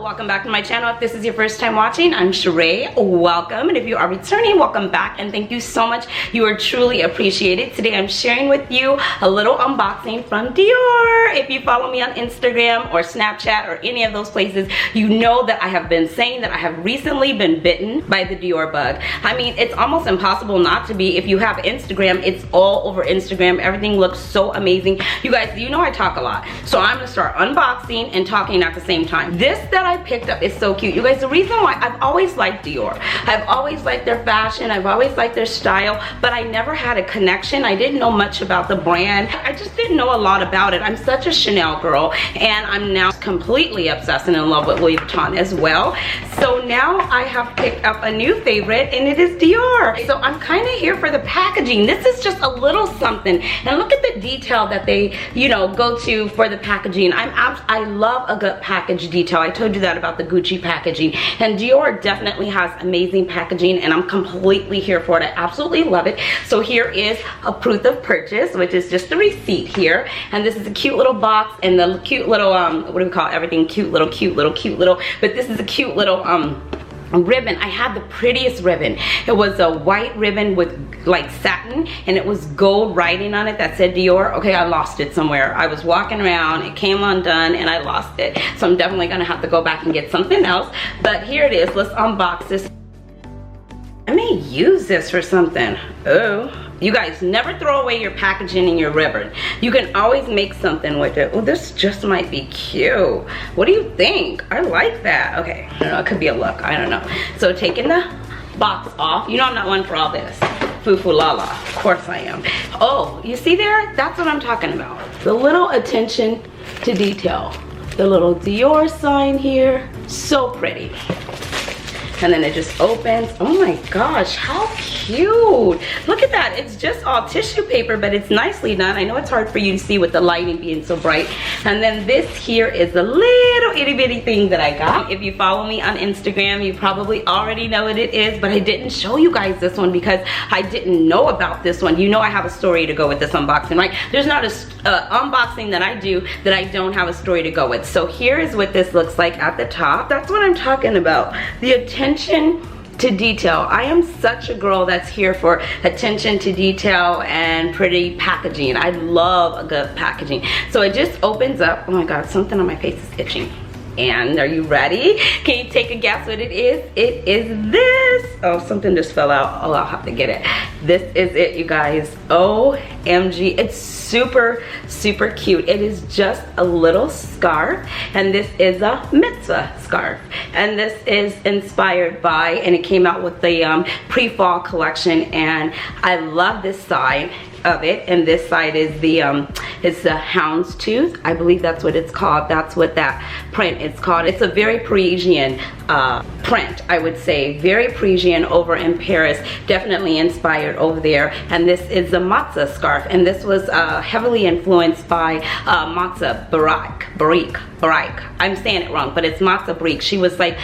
welcome back to my channel. If this is your first time watching, I'm Cheraye. Welcome, and if you are returning, welcome back, and thank you so much. You are truly appreciated. Today I'm sharing with you a little unboxing from Dior. If you follow me on Instagram or Snapchat or any of those places, you know that I have been saying that I have recently been bitten by the Dior bug. I mean, it's almost impossible not to be. If you have Instagram, it's all over Instagram. Everything looks so amazing. You guys, you know I talk a lot, so I'm gonna start unboxing and talking at the same time. This that I picked up is so cute. You guys, the reason why I've always liked Dior, I've always liked their fashion, I've always liked their style, but I never had a connection. I didn't know much about the brand. I just didn't know a lot about it. I'm such a Chanel girl, and I'm now completely obsessed and in love with Louis Vuitton as well. So now I have picked up a new favorite, and it is Dior. So I'm kind of here for the packaging. This is just a little something, and look at the detail that they, you know, go to for the packaging. I love a good package detail. I told you that about the Gucci packaging, and Dior definitely has amazing packaging, and I'm completely here for it. I absolutely love it. So here is a proof of purchase, which is just a receipt here, and this is a cute little box, and the cute little what do we call everything? Cute little, but this is a cute little ribbon. I had the prettiest ribbon. It was a white ribbon with like satin, and it was gold writing on it that said Dior. Okay, I lost it somewhere. I was walking around, it came undone, and I lost it. So I'm definitely gonna have to go back and get something else. But here it is. Let's unbox this. I may use this for something. Oh, you guys, never throw away your packaging and your ribbon. You can always make something with it. Oh, this just might be cute. What do you think? I like that. Okay, I don't know, it could be a look, I don't know. So taking the box off, you know I'm not one for all this foo-foo la-la. Of course I am. Oh, you see there? That's what I'm talking about. The little attention to detail. The little Dior sign here, so pretty. And then it just opens. Oh my gosh, how cute. Look at that. It's just all tissue paper, but it's nicely done. I know it's hard for you to see with the lighting being so bright. And then this here is the little itty bitty thing that I got. If you follow me on Instagram, you probably already know what it is, but I didn't show you guys this one because I didn't know about this one. You know I have a story to go with this unboxing, right? There's not a unboxing that I do that I don't have a story to go with. So here is what this looks like at the top. That's what I'm talking about. The attention to detail. I am such a girl that's here for attention to detail and pretty packaging. I love a good packaging. So it just opens up. Oh my God, something on my face is itching. And are you ready? Can you take a guess what it is? It is this. Oh, something just fell out. Oh, I'll have to get it. This is it, you guys. OMG. It's super, super cute. It is just a little scarf, and this is a Matzoh Scarf. And this is inspired by, and it came out with the pre-fall collection, and I love this side of it, and this side is the it's the houndstooth. I believe that's what it's called. That's what that print is called. It's a very Parisian print, I would say. Very Parisian over in Paris. Definitely inspired over there. And this is the Matzoh Scarf, and this was heavily influenced by Matzoh Scarf. I'm saying it wrong, but it's Matzoh Scarf. She was like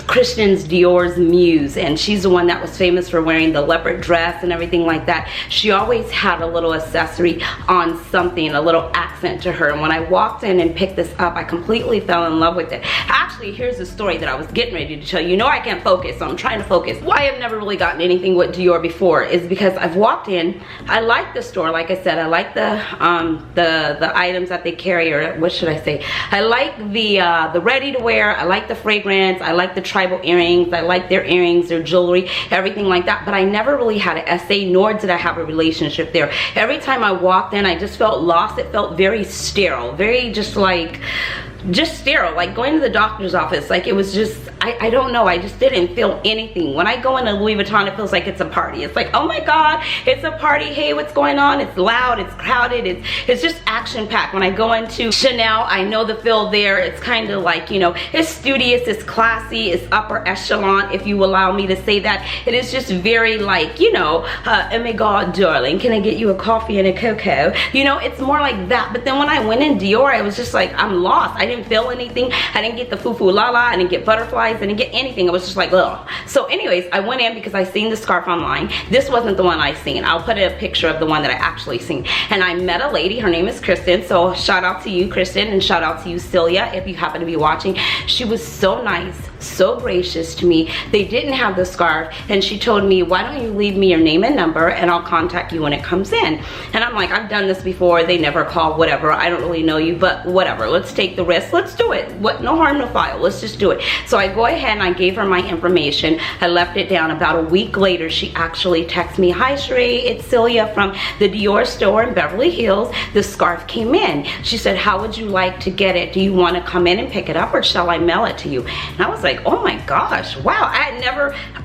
Christian Dior's muse, and she's the one that was famous for wearing the leopard dress and everything like that. She always had a little accessory on something, a little accent to her, and when I walked in and picked this up, I completely fell in love with it. Actually, here's a story that I was getting ready to tell you. You know I can't focus, so I'm trying to focus. Why I've never really gotten anything with Dior before is because I've walked in, I like the store, like I said, I like the items that they carry, or what should I say? I like the ready to wear, I like the fragrance, I like the tribal earrings, I like their earrings, their jewelry, everything like that, but I never really had an essay, nor did I have a relationship there. Every time I walked in, I just felt lost. It felt very sterile, very just sterile, like going to the doctor's office. Like it was just, I don't know, I just didn't feel anything. When I go into Louis Vuitton, it feels like it's a party. It's like, oh my God, it's a party. Hey, what's going on? It's loud, it's crowded, it's just action-packed. When I go into Chanel, I know the feel there. It's kind of like, you know, it's studious, it's classy, it's upper echelon, if you allow me to say that. It is just very like, you know, oh my God, darling, can I get you a coffee and a cocoa? You know, it's more like that. But then when I went in Dior, I was just like, I'm lost. I didn't feel anything. I didn't get the foo-foo la-la. I didn't get butterflies. I didn't get anything. It was just like, ugh. So anyways, I went in because I seen the scarf online. This wasn't the one I seen. I'll put a picture of the one that I actually seen. And I met a lady. Her name is Kristen. So shout out to you, Kristen, and shout out to you, Celia, if you happen to be watching. She was so nice, so gracious to me. They didn't have the scarf, and she told me, why don't you leave me your name and number, and I'll contact you when it comes in. And I'm like, I've done this before. They never call, whatever. I don't really know you, but whatever. Let's take the risk. Let's do it. What? No harm, no foul. Let's just do it. So I go ahead and I gave her my information. I left it down. About a week later, she actually texted me, hi Cheraye, it's Celia from the Dior store in Beverly Hills. The scarf came in. She said, how would you like to get it? Do you want to come in and pick it up, or shall I mail it to you? And I was like, oh my gosh, wow.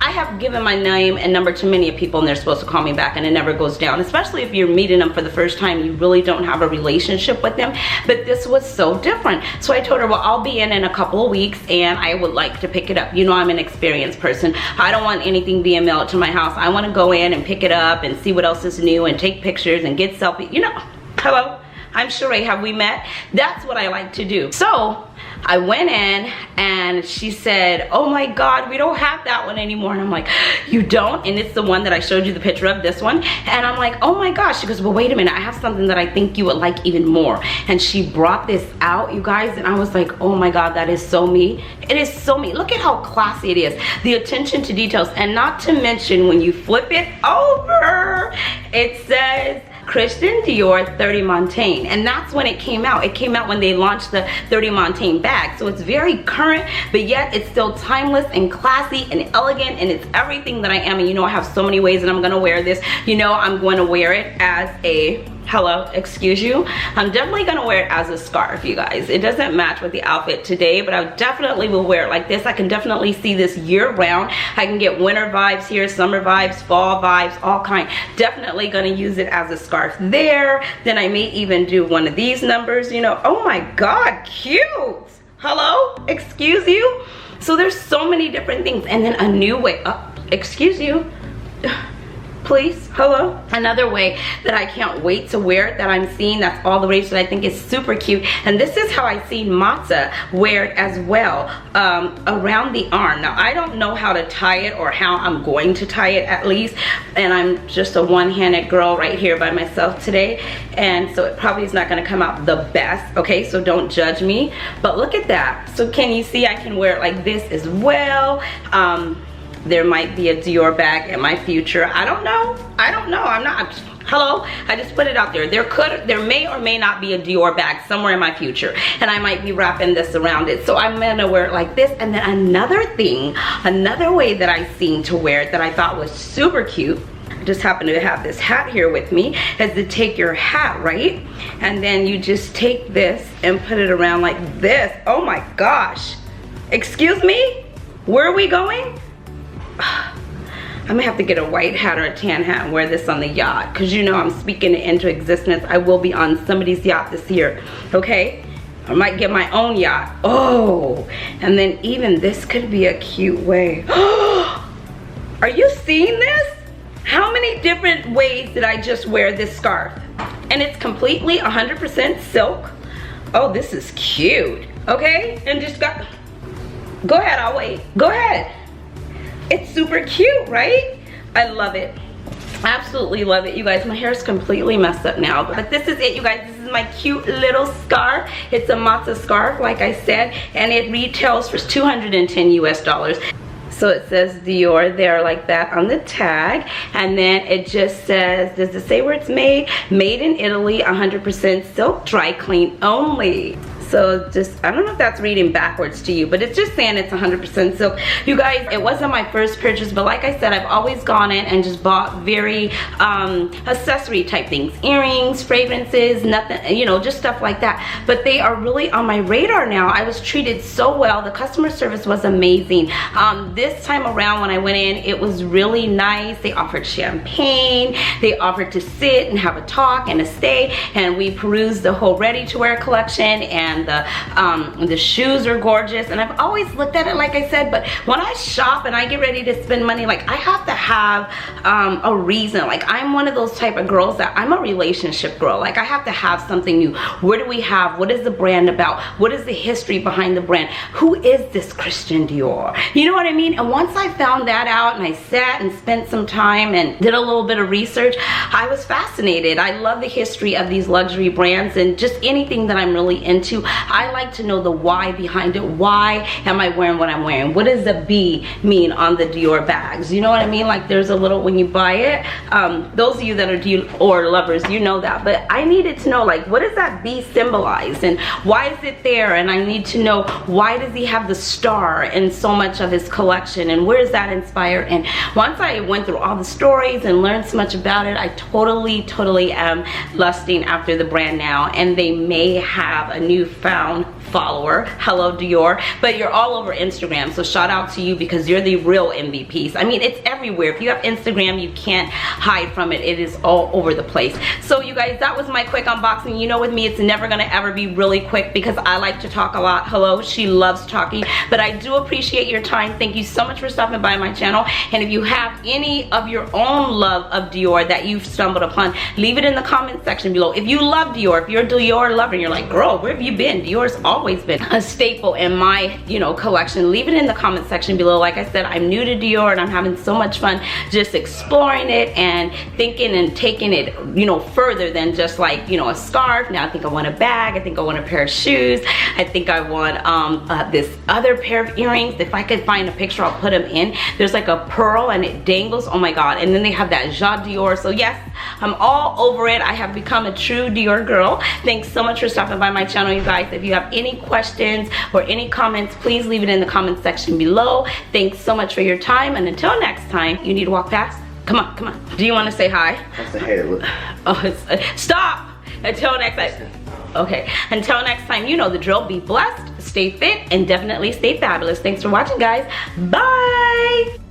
I have given my name and number to many people, and they're supposed to call me back, and it never goes down, especially if you're meeting them for the first time. You really don't have a relationship with them, but this was so different. So I told her, well, I'll be in a couple of weeks, and I would like to pick it up. You know, I'm an experienced person. I don't want anything being mailed to my house. I want to go in and pick it up and see what else is new and take pictures and get selfies. You know, hello, I'm Cheraye. Have we met? That's what I like to do. So I went in and she said, oh my God, we don't have that one anymore. And I'm like, you don't? And it's the one that I showed you the picture of, this one. And I'm like, oh my gosh. She goes, well, wait a minute. I have something that I think you would like even more. And she brought this out, you guys. And I was like, oh my God, that is so me. It is so me. Look at how classy it is. The attention to details. And not to mention, when you flip it over, it says Christian Dior 30 Montaigne, and that's when it came out. It came out when they launched the 30 Montaigne bag, so it's very current, but yet it's still timeless and classy and elegant, and it's everything that I am. And you know, I have so many ways that I'm gonna wear this. You know, I'm going to wear it as a, hello, excuse you, I'm definitely gonna wear it as a scarf, you guys. It doesn't match with the outfit today, but I definitely will wear it like this. I can definitely see this year round. I can get winter vibes here, summer vibes, fall vibes, all kind. Definitely gonna use it as a scarf there. Then I may even do one of these numbers, you know. Oh my God, cute. Hello, excuse you. So there's so many different things. And then a new way, excuse you, please, hello. Another way that I can't wait to wear it, that I'm seeing, that's all the rage, that I think is super cute. And this is how I see Matzoh wear it as well, around the arm. Now, I don't know how to tie it, or how I'm going to tie it at least. And I'm just a one-handed girl right here by myself today. And so it probably is not gonna come out the best, okay? So don't judge me. But look at that. So can you see I can wear it like this as well? There might be a Dior bag in my future. I don't know. I'm not, hello, I just put it out there. There may or may not be a Dior bag somewhere in my future, and I might be wrapping this around it. So I'm gonna wear it like this. And then another thing, another way that I seen to wear it that I thought was super cute, I just happen to have this hat here with me, is to take your hat, right? And then you just take this and put it around like this. Oh my gosh. Excuse me? Where are we going? I'm gonna have to get a white hat or a tan hat and wear this on the yacht, because you know I'm speaking it into existence. I will be on somebody's yacht this year, okay? I might get my own yacht. Oh, and then even this could be a cute way. Are you seeing this? How many different ways did I just wear this scarf? And it's completely 100% silk. Oh, this is cute, okay? And just got, go ahead, I'll wait. Go ahead. It's super cute, right? I love it. Absolutely love it, you guys. My hair is completely messed up now, but this is it, you guys. This is my cute little scarf. It's a Matzoh scarf, like I said, and it retails for $210 US. So it says Dior there like that on the tag, and then it just says, does it say where it's made? Made in Italy, 100% silk, dry clean only. So just, I don't know if that's reading backwards to you, but it's just saying it's 100% silk. You guys, it wasn't my first purchase, but like I said, I've always gone in and just bought very accessory type things. Earrings, fragrances, nothing, you know, just stuff like that. But they are really on my radar now. I was treated so well. The customer service was amazing. This time around when I went in, it was really nice. They offered champagne. They offered to sit and have a talk and a stay. And we perused the whole ready-to-wear collection, and and the shoes are gorgeous, and I've always looked at it, like I said, but when I shop and I get ready to spend money, like I have to have a reason. Like I'm one of those type of girls that I'm a relationship girl. Like I have to have something new. Where do we have, what is the brand about? What is the history behind the brand? Who is this Christian Dior? You know what I mean? And once I found that out and I sat and spent some time and did a little bit of research, I was fascinated. I love the history of these luxury brands and just anything that I'm really into. I like to know the why behind it. Why am I wearing what I'm wearing? What does the B mean on the Dior bags? You know what I mean? Like there's a little, when you buy it, those of you that are Dior lovers, you know that, but I needed to know, like, what does that B symbolize and why is it there? And I need to know, why does he have the star in so much of his collection and where is that inspired? And once I went through all the stories and learned so much about it, I totally am lusting after the brand now, and they may have a newfound follower. Hello Dior, but you're all over Instagram, so shout out to you because you're the real MVPs. I mean, it's everywhere. If you have Instagram, you can't hide from it. It is all over the place. So you guys, that was my quick unboxing. You know, with me, it's never gonna ever be really quick because I like to talk a lot. Hello, she loves talking, but I do appreciate your time. Thank you so much for stopping by my channel. And if you have any of your own love of Dior that you've stumbled upon, leave it in the comment section below. If you love Dior, if you're a Dior lover and you're like, girl, where have you been? Dior's always been a staple in my, you know, collection. Leave it in the comment section below. Like I said, I'm new to Dior and I'm having so much fun just exploring it and thinking and taking it, you know, further than just like, you know, a scarf. Now I think I want a bag. I think I want a pair of shoes. I think I want this other pair of earrings. If I could find a picture, I'll put them in. There's like a pearl and it dangles. Oh my God. And then they have that Jean Dior. So yes, I'm all over it. I have become a true Dior girl. Thanks so much for stopping by my channel, you guys. If you have any questions or any comments, please leave it in the comment section below. Thanks so much for your time, and until next time, you need to walk past. Come on, come on. Do you want to say hi? I say hey, look. Oh, it's, stop. Until next time. Okay, until next time, you know the drill. Be blessed, stay fit, and definitely stay fabulous. Thanks for watching, guys. Bye.